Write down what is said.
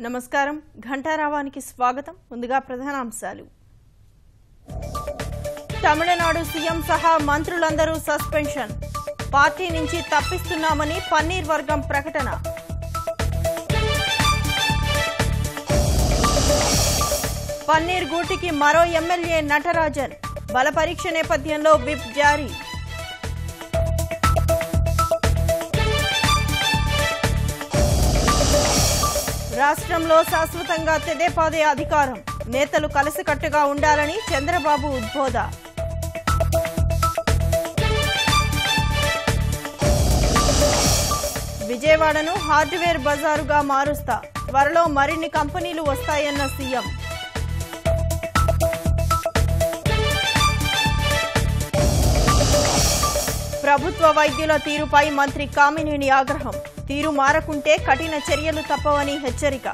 నమస్కారం ఘంటారావానికి స్వాగతం ముందుగా ప్రధానాంశాలు తమిళనాడు సీఎం సహా మంత్రులందరూ సస్పెన్షన్ పార్టీ నుంచి తప్పిస్తున్నామని పన్నీర్ వర్గం ప్రకటన పన్నీర్ గూటికి మరో ఎమ్మెల్యే నటరాజన్ బల పరీక్ష నేపథ్యంలో విప్ జారీ రాష్ట్రంలో శాశ్వతంగా తెదేపాదే అధికారం నేతలు కలిసికట్టుగా ఉండాలని చంద్రబాబు ఉద్బోధ విజయవాడను హార్డ్వేర్ బజారుగా మారుస్తా త్వరలో మరిన్ని కంపెనీలు వస్తాయన్న సీఎం ప్రభుత్వ వైద్యుల తీరుపై మంత్రి కామినేని ఆగ్రహం తీరు మారకుంటే కఠిన చర్యలు తప్పవని హెచ్చరిక